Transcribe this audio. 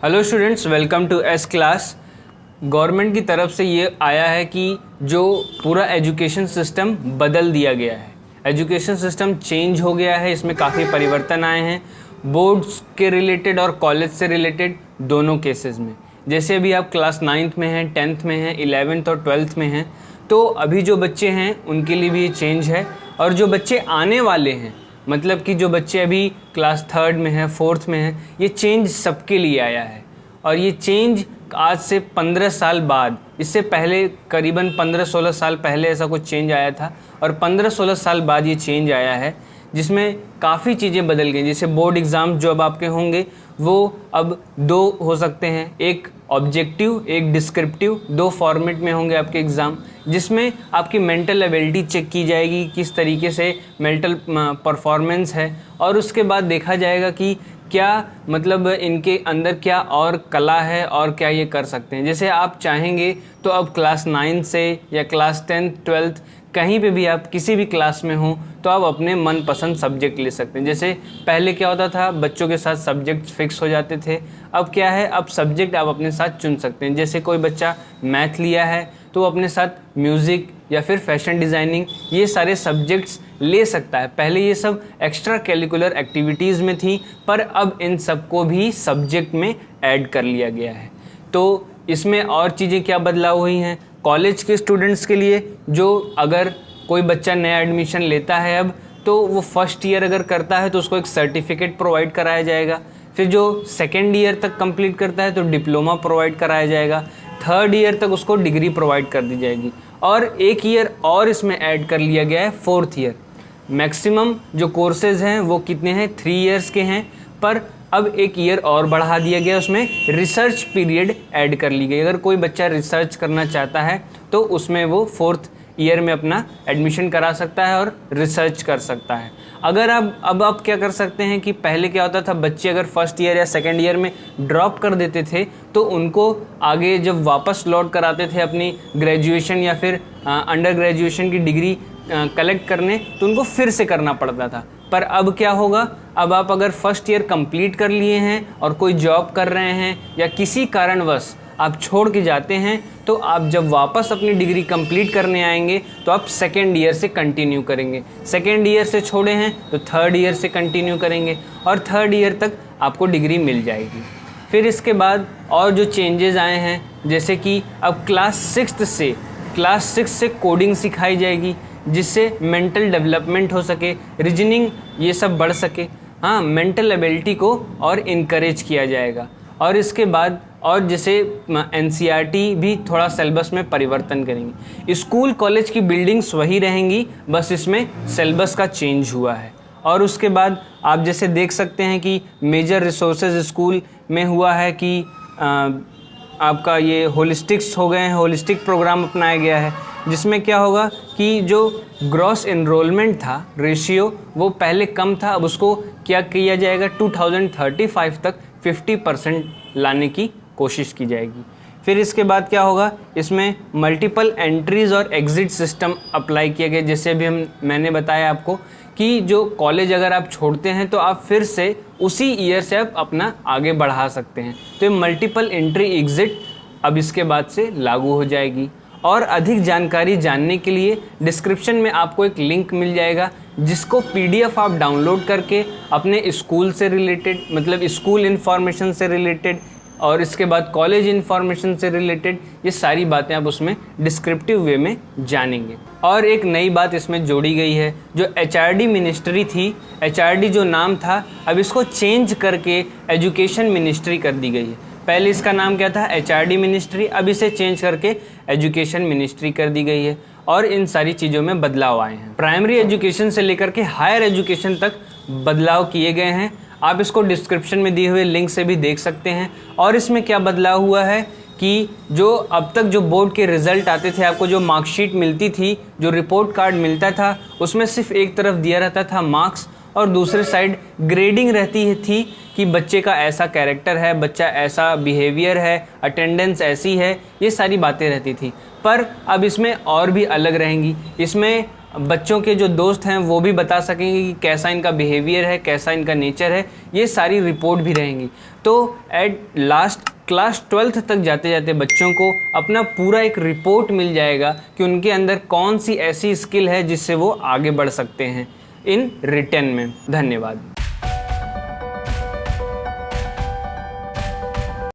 Hello students, welcome to S class. Government की तरफ से ये आया है कि जो पूरा एजुकेशन सिस्टम बदल दिया गया है, एजुकेशन सिस्टम चेंज हो गया है, इसमें काफ़ी परिवर्तन आए हैं बोर्ड्स के रिलेटेड और कॉलेज से रिलेटेड दोनों केसेस में। जैसे अभी आप क्लास 9th में हैं, 10th में हैं, 11th और 12th में हैं, तो अभी जो बच्चे हैं उनके लिए भी ये चेंज है। और जो बच्चे आने वाले हैं, मतलब कि जो बच्चे अभी क्लास 3rd में हैं, 4th में हैं, ये चेंज सबके लिए आया है। और ये चेंज आज से 15 साल बाद, इससे पहले करीबन 15-16 साल पहले ऐसा कुछ चेंज आया था और 15-16 साल बाद ये चेंज आया है, जिसमें काफ़ी चीज़ें बदल गई। जैसे बोर्ड एग्ज़ाम जो अब आपके होंगे वो अब 2 हो सकते हैं, एक ऑब्जेक्टिव एक डिस्क्रिप्टिव, 2 फॉर्मेट में होंगे आपके एग्ज़ाम, जिसमें आपकी मेंटल एबिलिटी चेक की जाएगी, किस तरीके से मेंटल परफॉर्मेंस है, और उसके बाद देखा जाएगा कि क्या मतलब इनके अंदर क्या और कला है और क्या ये कर सकते हैं। जैसे आप चाहेंगे तो अब क्लास 9 से या क्लास 10th 12th कहीं पे भी आप किसी भी क्लास में हो तो आप अपने मनपसंद सब्जेक्ट ले सकते हैं। जैसे पहले क्या होता था, बच्चों के साथ सब्जेक्ट फिक्स हो जाते थे, अब क्या है, अब सब्जेक्ट आप अपने साथ चुन सकते हैं। जैसे कोई बच्चा मैथ लिया है तो वो अपने साथ म्यूज़िक या फिर फैशन डिज़ाइनिंग, ये सारे सब्जेक्ट्स ले सकता है। पहले ये सब एक्स्ट्रा करिकुलर एक्टिविटीज़ में थी, पर अब इन सबको भी सब्जेक्ट में ऐड कर लिया गया है। तो इसमें और चीज़ें क्या बदलाव हुई हैं कॉलेज के स्टूडेंट्स के लिए। जो अगर कोई बच्चा नया एडमिशन लेता है अब, तो वो फर्स्ट ईयर अगर करता है तो उसको एक सर्टिफिकेट प्रोवाइड कराया जाएगा। फिर जो सेकेंड ईयर तक कंप्लीट करता है तो डिप्लोमा प्रोवाइड कराया जाएगा। 3rd ईयर तक उसको डिग्री प्रोवाइड कर दी जाएगी। और एक ईयर और इसमें ऐड कर लिया गया है, 4th ईयर। मैक्सिमम जो कोर्सेज़ हैं वो कितने हैं, 3 इयर्स के हैं, पर अब एक ईयर और बढ़ा दिया गया, उसमें रिसर्च पीरियड ऐड कर ली गई। अगर कोई बच्चा रिसर्च करना चाहता है तो उसमें वो 4th ईयर में अपना एडमिशन करा सकता है और रिसर्च कर सकता है। अगर अब आप क्या कर सकते हैं कि पहले क्या होता था, बच्चे अगर फर्स्ट ईयर या सेकेंड ईयर में ड्रॉप कर देते थे तो उनको आगे जब वापस लौट कर आते थे अपनी ग्रेजुएशन या फिर अंडर ग्रेजुएशन की डिग्री कलेक्ट करने, तो उनको फिर से करना पड़ता था। पर अब क्या होगा, अब आप अगर फर्स्ट ईयर कंप्लीट कर लिए हैं और कोई जॉब कर रहे हैं या किसी कारणवश आप छोड़ के जाते हैं, तो आप जब वापस अपनी डिग्री कंप्लीट करने आएंगे तो आप सेकेंड ईयर से कंटिन्यू करेंगे। सेकेंड ईयर से छोड़े हैं तो 3rd ईयर से कंटिन्यू करेंगे और 3rd ईयर तक आपको डिग्री मिल जाएगी। फिर इसके बाद और जो चेंजेस आए हैं, जैसे कि अब क्लास 6 से कोडिंग सिखाई जाएगी, जिससे मेंटल डेवलपमेंट हो सके, रीजनिंग ये सब बढ़ सके। हाँ, मेंटल एबिलिटी को और इनकरेज किया जाएगा। और इसके बाद और जैसे NCERT भी थोड़ा सिलेबस में परिवर्तन करेंगी। स्कूल कॉलेज की बिल्डिंग्स वही रहेंगी, बस इसमें सिलेबस का चेंज हुआ है। और उसके बाद आप जैसे देख सकते हैं कि मेजर रिसोर्सेज स्कूल में हुआ है कि आपका ये होलिस्टिक्स हो गए हैं, होलिस्टिक प्रोग्राम अपनाया गया है, जिसमें क्या होगा कि जो ग्रॉस एनरोलमेंट था रेशियो वो पहले कम था, अब उसको क्या किया जाएगा, 2035 तक 50% लाने की कोशिश की जाएगी। फिर इसके बाद क्या होगा, इसमें मल्टीपल एंट्रीज़ और एग्ज़िट सिस्टम अप्लाई किया गया। जैसे अभी मैंने बताया आपको कि जो कॉलेज अगर आप छोड़ते हैं तो आप फिर से उसी ईयर से आप अपना आगे बढ़ा सकते हैं। तो ये मल्टीपल एंट्री एग्ज़िट अब इसके बाद से लागू हो जाएगी। और अधिक जानकारी जानने के लिए डिस्क्रिप्शन में आपको एक लिंक मिल जाएगा, जिसको PDF आप डाउनलोड करके अपने स्कूल से रिलेटेड, मतलब स्कूल इन्फॉर्मेशन से रिलेटेड और इसके बाद कॉलेज इन्फॉर्मेशन से रिलेटेड, ये सारी बातें आप उसमें डिस्क्रिप्टिव वे में जानेंगे। और एक नई बात इसमें जोड़ी गई है, जो HRD मिनिस्ट्री थी, HRD जो नाम था, अब इसको चेंज करके एजुकेशन मिनिस्ट्री कर दी गई है। पहले इसका नाम क्या था, HRD मिनिस्ट्री, अब इसे चेंज करके एजुकेशन मिनिस्ट्री कर दी गई है। और इन सारी चीज़ों में बदलाव आए हैं। प्राइमरी एजुकेशन से लेकर के हायर एजुकेशन तक बदलाव किए गए हैं। आप इसको डिस्क्रिप्शन में दिए हुए लिंक से भी देख सकते हैं। और इसमें क्या बदलाव हुआ है कि जो अब तक जो बोर्ड के रिज़ल्ट आते थे, आपको जो मार्कशीट मिलती थी, जो रिपोर्ट कार्ड मिलता था, उसमें सिर्फ एक तरफ दिया रहता था मार्क्स और दूसरे साइड ग्रेडिंग रहती थी कि बच्चे का ऐसा कैरेक्टर है, बच्चा ऐसा बिहेवियर है, अटेंडेंस ऐसी है, ये सारी बातें रहती थी। पर अब इसमें और भी अलग रहेंगी। इसमें बच्चों के जो दोस्त हैं वो भी बता सकेंगे कि कैसा इनका बिहेवियर है, कैसा इनका नेचर है, ये सारी रिपोर्ट भी रहेंगी। तो एट लास्ट क्लास 12th तक जाते जाते बच्चों को अपना पूरा एक रिपोर्ट मिल जाएगा कि उनके अंदर कौन सी ऐसी स्किल है जिससे वो आगे बढ़ सकते हैं इन रिटर्न में। धन्यवाद।